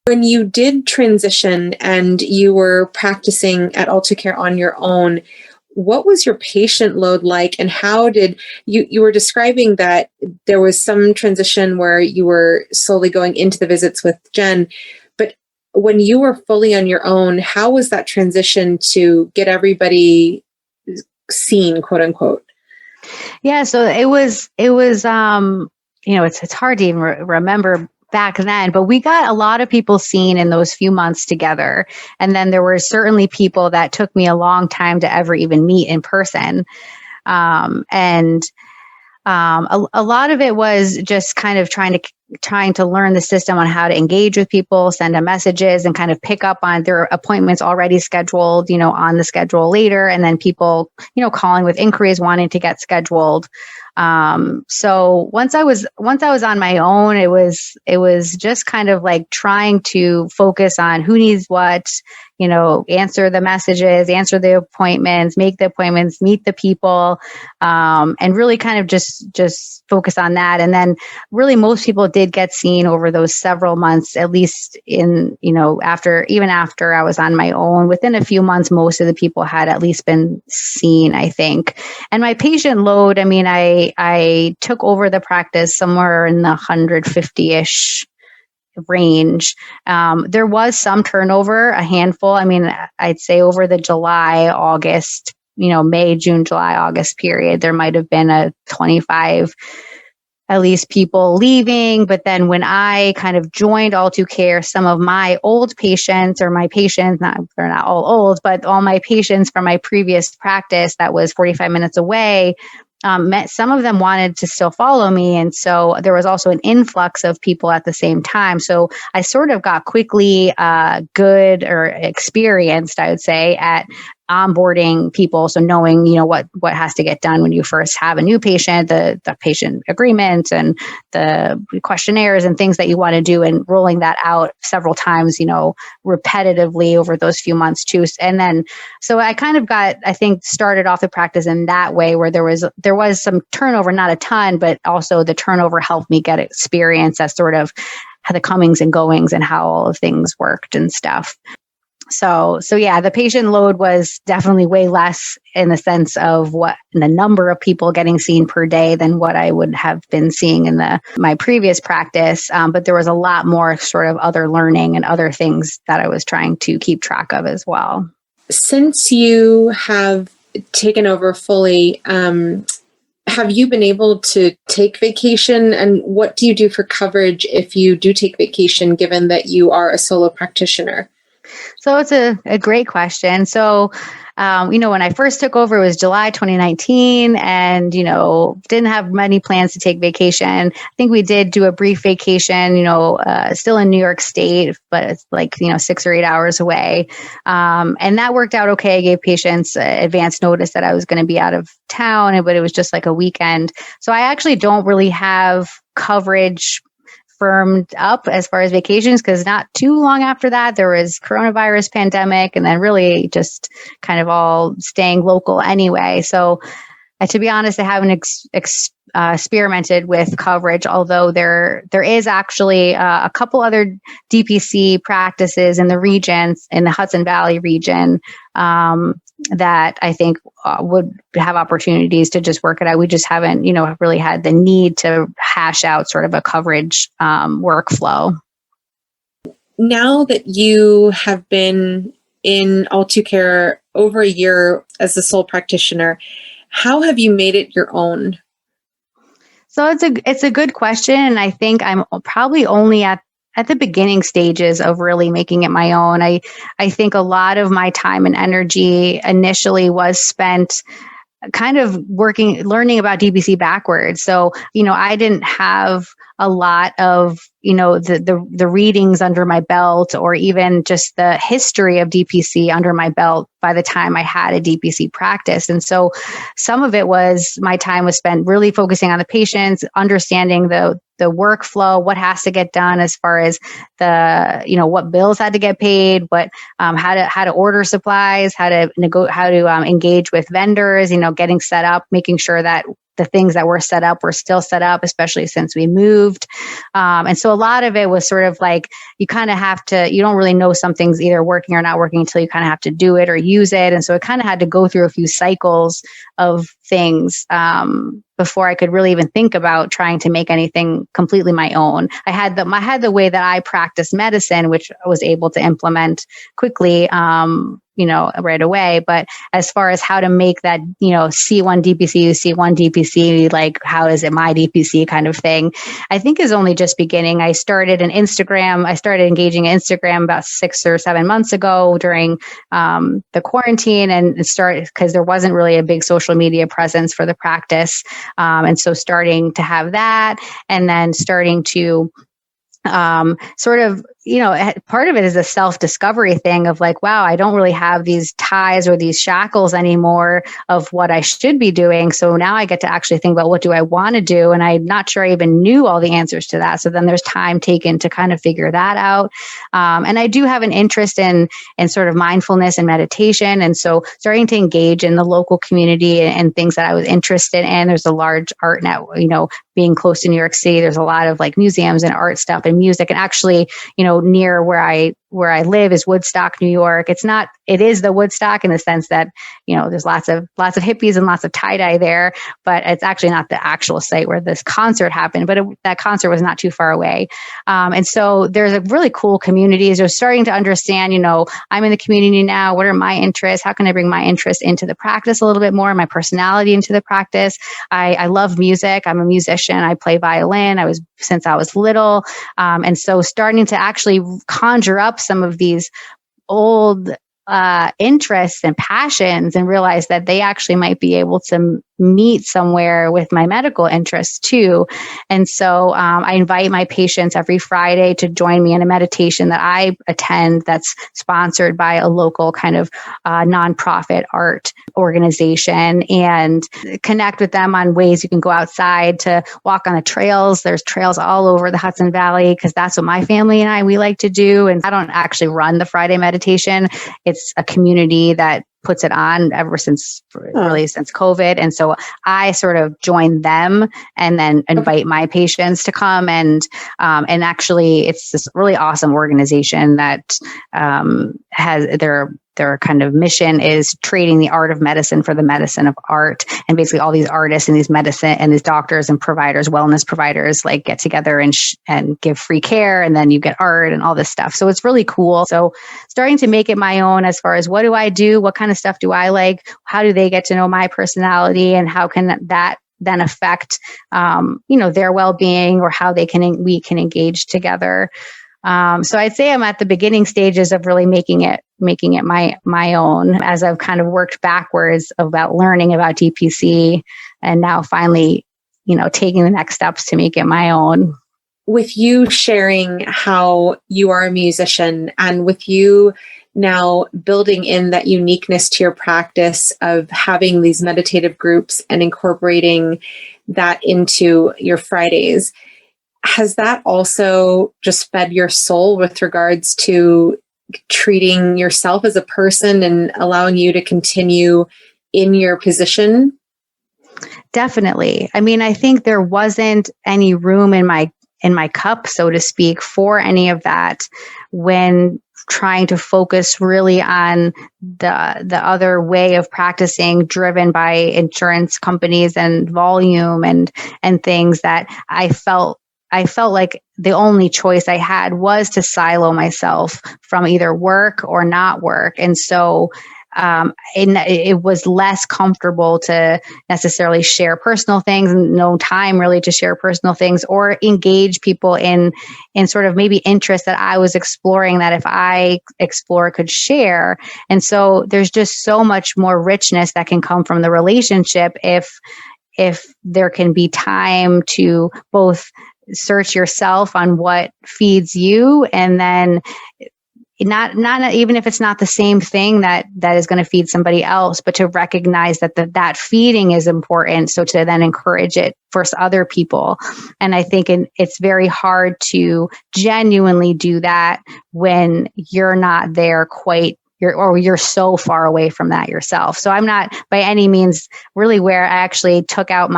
When you did transition and you were practicing at AltaCare on your own, what was your patient load like, and how did you were describing that there was some transition where you were slowly going into the visits with Jen, but when you were fully on your own, how was that transition to get everybody seen, quote unquote? Yeah, so it was it's hard to even remember back then, but we got a lot of people seen in those few months together. And then there were certainly people that took me a long time to ever even meet in person. A lot of it was just kind of trying to learn the system on how to engage with people, send them messages, and kind of pick up on their appointments already scheduled, on the schedule later, and then people, calling with inquiries wanting to get scheduled. So once I was on my own, it was just kind of like trying to focus on who needs what, answer the messages, answer the appointments, make the appointments, meet the people, and really kind of just focus on that. And then really most people did get seen over those several months, at least after I was on my own. Within a few months, most of the people had at least been seen, I think. And my patient load, I took over the practice somewhere in the 150-ish range. There was some turnover, a handful. I'd say over the July, August, May, June, July, August period, there might have been a 25 at least people leaving. But then when I kind of joined All2Care, some of my old patients, or my patients, they're not all old, but all my patients from my previous practice that was 45 minutes away, some of them wanted to still follow me. And so there was also an influx of people at the same time. So I sort of got quickly good or experienced, I would say, at onboarding people. So knowing, what has to get done when you first have a new patient, the patient agreement and the questionnaires and things that you want to do, and rolling that out several times, repetitively over those few months too. And then, so I kind of started off the practice in that way, where there was some turnover, not a ton, but also the turnover helped me get experience as sort of the comings and goings and how all of things worked and stuff. So yeah, the patient load was definitely way less in the sense of the number of people getting seen per day than what I would have been seeing in my previous practice. But there was a lot more sort of other learning and other things that I was trying to keep track of as well. Since you have taken over fully, have you been able to take vacation, and what do you do for coverage if you do take vacation, given that you are a solo practitioner? So it's a great question. So, when I first took over, it was July 2019, and, didn't have many plans to take vacation. I think we did do a brief vacation, still in New York State, but it's like, 6 or 8 hours away. And that worked out okay. I gave patients advance notice that I was going to be out of town, but it was just like a weekend. So I actually don't really have coverage firmed up as far as vacations, because not too long after that, there was coronavirus pandemic, and then really just kind of all staying local anyway. So to be honest, I haven't experimented with coverage, although there is actually a couple other DPC practices in the region, in the Hudson Valley region, that I think would have opportunities to just work it out. We just haven't, really had the need to hash out sort of a coverage workflow. Now that you have been in All2Care over a year as a sole practitioner, how have you made it your own? So it's a good question, and I think I'm probably only at the beginning stages of really making it my own. I think a lot of my time and energy initially was spent kind of learning about DPC backwards. So, I didn't have a lot of, the readings under my belt, or even just the history of DPC under my belt by the time I had a DPC practice. And so some of it was, my time was spent really focusing on the patients, understanding the workflow, what has to get done as far as what bills had to get paid, what, how to order supplies, how to engage with vendors, getting set up, making sure that the things that were set up were still set up, especially since we moved. And so a lot of it was sort of like, you kind of have to, you don't really know something's either working or not working until you kind of have to do it or use it. And so it kind of had to go through a few cycles of things before I could really even think about trying to make anything completely my own. I had the way that I practice medicine, which I was able to implement quickly. right away. But as far as how to make that, C1 DPC, C1 DPC, like how is it my DPC kind of thing, I think is only just beginning. I started engaging in Instagram about 6 or 7 months ago during the quarantine, and it started because there wasn't really a big social media presence for the practice. And so starting to have that, and then starting to sort of, part of it is a self-discovery thing of like, wow, I don't really have these ties or these shackles anymore of what I should be doing. So now I get to actually think about what do I want to do? And I'm not sure I even knew all the answers to that. So then there's time taken to kind of figure that out. And I do have an interest in sort of mindfulness and meditation. And so starting to engage in the local community and things that I was interested in. There's a large art net, being close to New York City, there's a lot of like museums and art stuff and music. And actually, near where I live is Woodstock, New York. It is the Woodstock in the sense that, there's lots of hippies and lots of tie-dye there, but it's actually not the actual site where this concert happened, but that concert was not too far away. And so there's a really cool community. So starting to understand, I'm in the community now. What are my interests? How can I bring my interest into the practice a little bit more, my personality into the practice? I love music. I'm a musician. I play violin. Since I was little. And so starting to actually conjure up some of these old interests and passions and realize that they actually might be able to meet somewhere with my medical interests too. And so I invite my patients every Friday to join me in a meditation that I attend that's sponsored by a local kind of nonprofit art organization, and connect with them on ways you can go outside to walk on the trails. There's trails all over the Hudson Valley because that's what my family and we like to do. And I don't actually run the Friday meditation. It's a community that puts it on since COVID. And so I sort of join them and then invite my patients to come. And actually it's this really awesome organization that has their kind of mission is trading the art of medicine for the medicine of art. And basically all these artists and these medicine and these doctors and providers, wellness providers, like get together and give free care. And then you get art and all this stuff. So it's really cool. So starting to make it my own as far as what do I do? What kind of stuff do I like? How do they get to know my personality? And how can that then affect, their well-being or how we can engage together? So I'd say I'm at the beginning stages of really making it my own as I've kind of worked backwards about learning about DPC and now finally, taking the next steps to make it my own. With you sharing how you are a musician and with you now building in that uniqueness to your practice of having these meditative groups and incorporating that into your Fridays, has that also just fed your soul with regards to treating yourself as a person and allowing you to continue in your position? Definitely. I mean, I think there wasn't any room in my cup, so to speak, for any of that when trying to focus really on the other way of practicing driven by insurance companies and volume and things that I felt like the only choice I had was to silo myself from either work or not work. And so it was less comfortable to necessarily share personal things, and no time really to share personal things or engage people in sort of maybe interests that I was exploring that if I explore could share. And so there's just so much more richness that can come from the relationship if there can be time to both search yourself on what feeds you, and then not even if it's not the same thing that is going to feed somebody else, but to recognize that feeding is important. So to then encourage it for other people. And I think it's very hard to genuinely do that when you're not there you're so far away from that yourself. So I'm not by any means really where I actually took out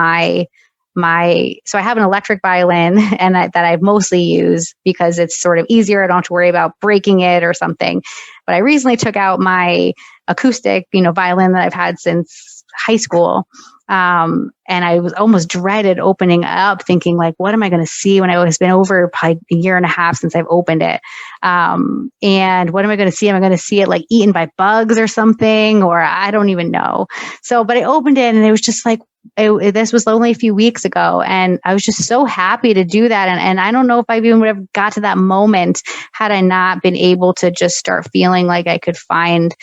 so I have an electric violin and that I mostly use because it's sort of easier. I don't have to worry about breaking it or something. But I recently took out my acoustic, violin that I've had since high school. And I was almost dreaded opening up, thinking like, what am I going to see when it's been over probably a year and a half since I've opened it? And what am I going to see? Am I going to see it like eaten by bugs or something? Or I don't even know. So, but I opened it and it was just like, this was only a few weeks ago. And I was just so happy to do that. And I don't know if I even would have got to that moment had I not been able to just start feeling like I could find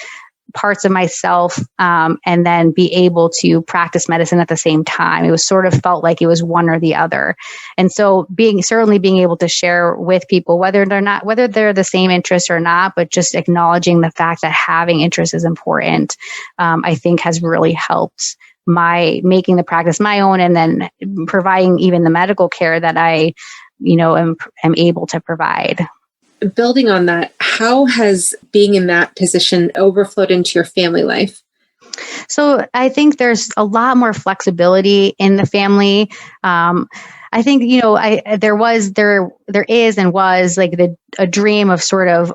parts of myself and then be able to practice medicine at the same time. It was sort of felt like it was one or the other. And so certainly being able to share with people, whether they're the same interest or not, but just acknowledging the fact that having interest is important, I think has really helped making the practice my own, and then providing even the medical care that I, am able to provide. Building on that, how has being in that position overflowed into your family life? So I think there's a lot more flexibility in the family. I think, there is and was like a dream of sort of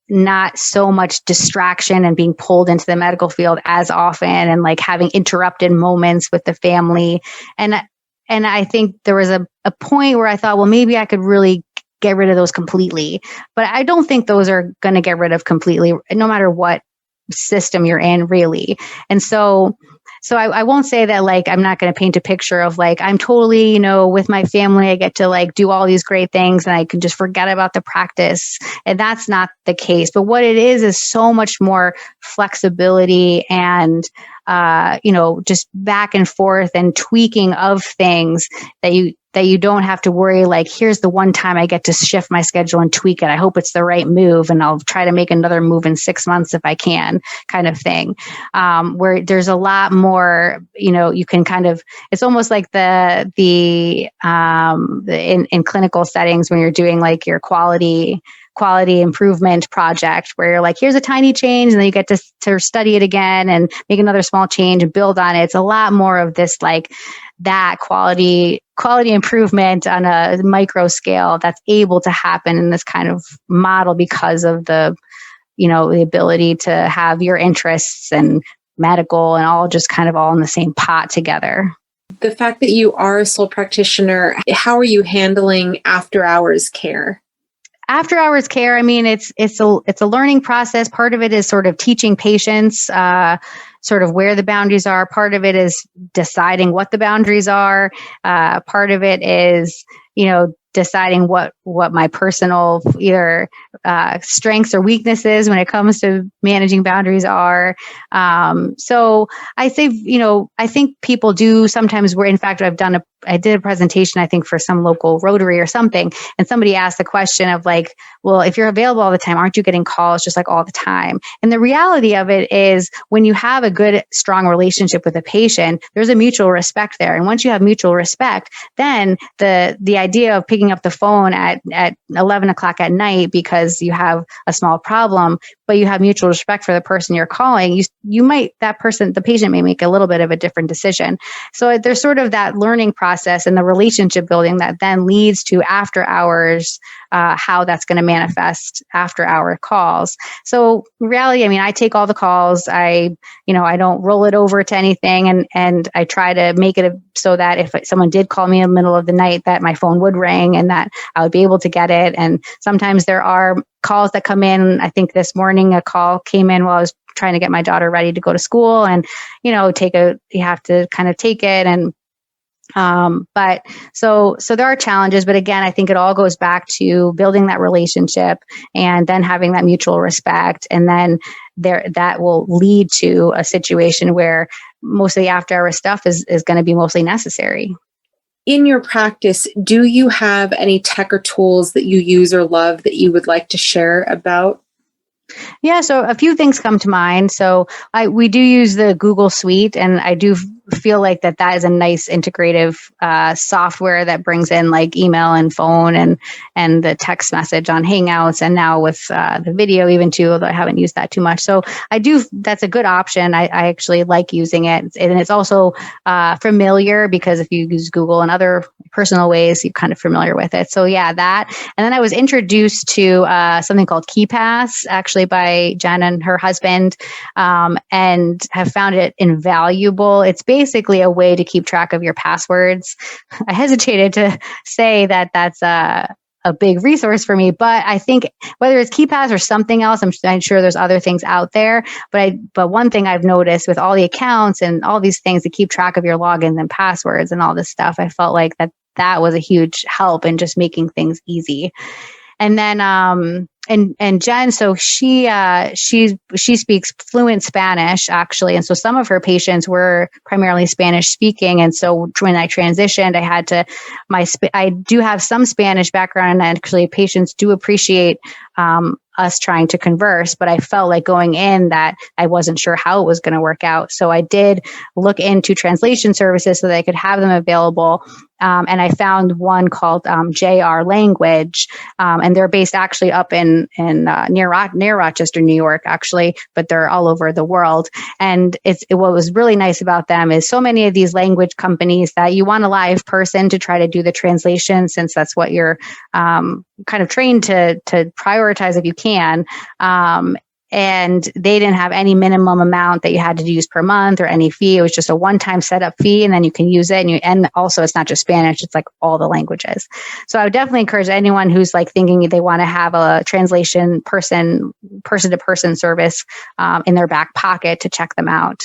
not so much distraction and being pulled into the medical field as often, and like having interrupted moments with the family. And I think there was a point where I thought, well, maybe I could really get rid of those completely. But I don't think those are going to get rid of completely, no matter what system you're in, really. And so I won't say that like I'm not going to paint a picture of like I'm totally, with my family, I get to like do all these great things and I can just forget about the practice. And that's not the case. But what it is so much more flexibility and just back and forth and tweaking of things that you don't have to worry like, here's the one time I get to shift my schedule and tweak it. I hope it's the right move and I'll try to make another move in 6 months if I can, kind of thing. Where there's a lot more, you can kind of, it's almost like in clinical settings when you're doing like your quality improvement project where you're like, here's a tiny change, and then you get to study it again and make another small change and build on it. It's a lot more of this like that quality improvement on a micro scale that's able to happen in this kind of model because of the ability to have your interests and medical and all just kind of all in the same pot together. The fact that you are a sole practitioner, how are you handling after hours care? After hours care, I mean, it's a learning process. Part of it is sort of teaching patients sort of where the boundaries are. Part of it is deciding what the boundaries are. Part of it is, deciding what my personal either strengths or weaknesses when it comes to managing boundaries are. So I say, I think people do sometimes where, in fact, I did a presentation, I think, for some local Rotary or something. And somebody asked the question of like, well, if you're available all the time, aren't you getting calls just like all the time? And the reality of it is when you have a good, strong relationship with a patient, there's a mutual respect there. And once you have mutual respect, then the idea of picking up the phone at 11 o'clock at night because you have a small problem, but you have mutual respect for the person you're calling, the patient may make a little bit of a different decision. So there's sort of that learning process and the relationship building that then leads to after hours, how that's going to manifest after hour calls. So reality, I mean, I take all the calls. I don't roll it over to anything. And I try to make it so that if someone did call me in the middle of the night, that my phone would ring and that I would be able to get it. And sometimes there are calls that come in. I think this morning a call came in while I was trying to get my daughter ready to go to school, and you have to kind of take it. And but so there are challenges, but again, I think it all goes back to building that relationship and then having that mutual respect, and then that will lead to a situation where most of the after hour stuff is going to be mostly necessary. In your practice, do you have any tech or tools that you use or love that you would like to share about? Yeah, so a few things come to mind. So we do use the Google Suite, and I do feel like that is a nice integrative software that brings in like email and phone and the text message on Hangouts, and now with the video even too, although I haven't used that too much. So that's a good option. I actually like using it. And it's also familiar because if you use Google in other personal ways, you're kind of familiar with it. So yeah, that. And then I was introduced to something called KeyPass, actually by Jen and her husband, and have found it invaluable. It's basically basically a way to keep track of your passwords. I hesitated to say that that's a big resource for me, but I think whether it's KeePass or something else, I'm sure there's other things out there. But one thing I've noticed with all the accounts and all these things to keep track of your logins and passwords and all this stuff, I felt like that was a huge help in just making things easy. And then, and Jen, so she speaks fluent Spanish actually. And so some of her patients were primarily Spanish speaking. And so when I transitioned, I do have some Spanish background, and actually patients do appreciate, us trying to converse, but I felt like going in that I wasn't sure how it was going to work out. So I did look into translation services so that I could have them available. And I found one called JR Language, and they're based actually up in near Rochester, New York, actually, but they're all over the world. And what was really nice about them is so many of these language companies that you want a live person to try to do the translation, since that's what you're kind of trained to prioritize if you can. And they didn't have any minimum amount that you had to use per month or any fee. It was just a one-time setup fee, and then you can use it. And also it's not just Spanish, it's like all the languages. So I would definitely encourage anyone who's like thinking they want to have a translation person-to-person service in their back pocket to check them out.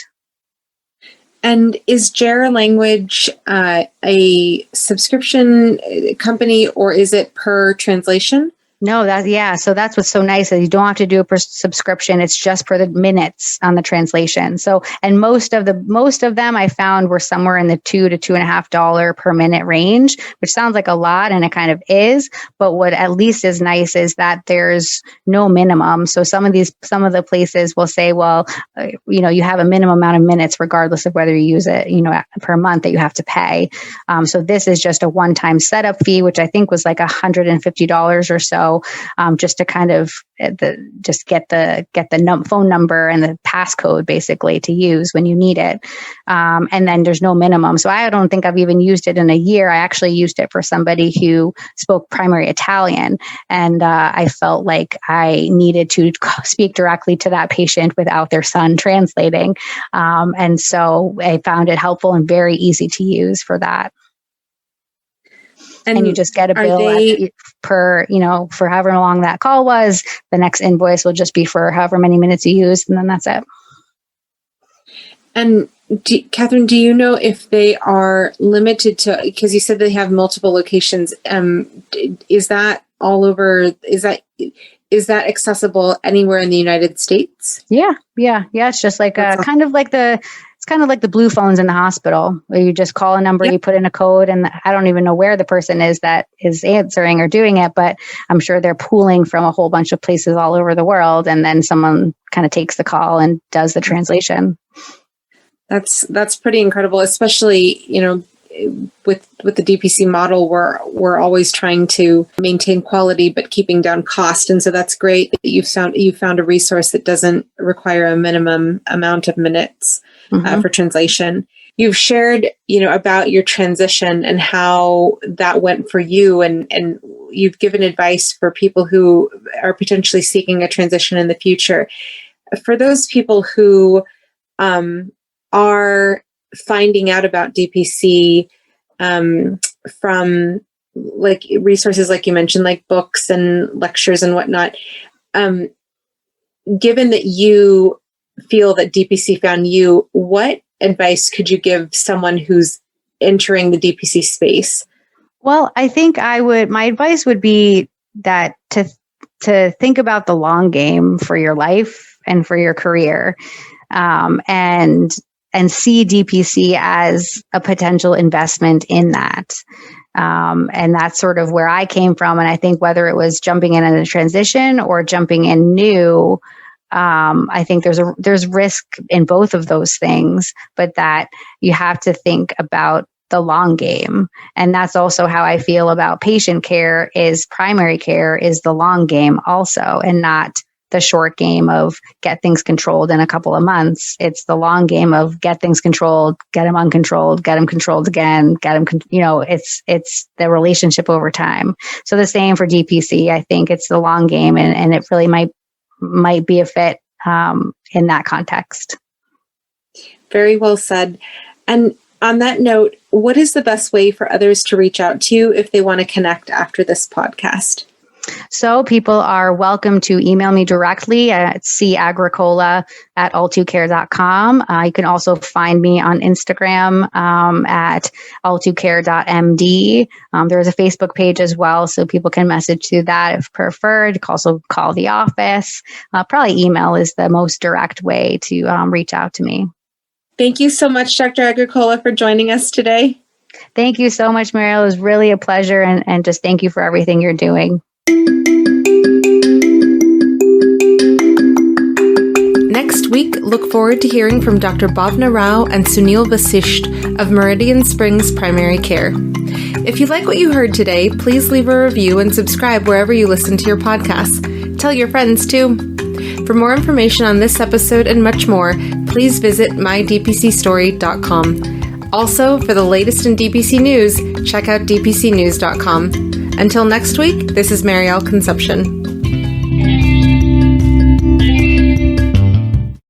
And is JR Language a subscription company, or is it per translation? No, so that's what's so nice, is you don't have to do a subscription. It's just per the minutes on the translation. So, and most of them I found were somewhere in the $2 to $2.50 per minute range, which sounds like a lot, and it kind of is. But what at least is nice is that there's no minimum. So some of the places will say, well, you have a minimum amount of minutes regardless of whether you use it, per month that you have to pay. So this is just a one-time setup fee, which I think was like $150 or so. Just to kind of get the phone number and the passcode basically to use when you need it. And then there's no minimum. So I don't think I've even used it in a year. I actually used it for somebody who spoke primary Italian. And I felt like I needed to speak directly to that patient without their son translating. And so I found it helpful and very easy to use for that. And you just get a bill for however long that call was. The next invoice will just be for however many minutes you used, and then that's it. And Catherine, do you know if they are limited to, because you said they have multiple locations, is that all over, is that accessible anywhere in the United States? Yeah. It's just like kind of like the blue phones in the hospital, where you just call a number, You put in a code, and I don't even know where the person is that is answering or doing it, but I'm sure they're pooling from a whole bunch of places all over the world, and then someone kind of takes the call and does the translation. That's pretty incredible, especially, with the DPC model, we're always trying to maintain quality but keeping down cost, and so that's great that you found a resource that doesn't require a minimum amount of minutes. For translation. You've shared, about your transition and how that went for you, and you've given advice for people who are potentially seeking a transition in the future. For those people who are finding out about DPC from like resources like you mentioned, like books and lectures and whatnot, given that you feel that DPC found you, what advice could you give someone who's entering the DPC space? Well, I think my advice would be that to think about the long game for your life and for your career, and see DPC as a potential investment in that. And that's sort of where I came from. And I think whether it was jumping in a transition or jumping in new, I think there's risk in both of those things, but that you have to think about the long game. And that's also how I feel about patient care. Is primary care is the long game also, and not the short game of get things controlled in a couple of months. It's the long game of get things controlled, get them uncontrolled, get them controlled again, it's the relationship over time. So the same for DPC. I think it's the long game, and it really might be a fit in that context. Very well said. And on that note, what is the best way for others to reach out to you if they want to connect after this podcast? So people are welcome to email me directly at cagricola@all2care.com. You can also find me on Instagram at all2care.md. There's a Facebook page as well, so people can message through that if preferred. You can also call the office. Probably email is the most direct way to reach out to me. Thank you so much, Dr. Agricola, for joining us today. Thank you so much, Mariel. It was really a pleasure, and just thank you for everything you're doing. Next week, look forward to hearing from Dr. Bhavna Rao and Sunil Vasisht of Meridian Springs Primary Care. If you like what you heard today, please leave a review and subscribe wherever you listen to your podcasts. Tell your friends too. For more information on this episode and much more, please visit mydpcstory.com. Also, for the latest in DPC news, check out dpcnews.com. Until next week, this is Marielle Conception.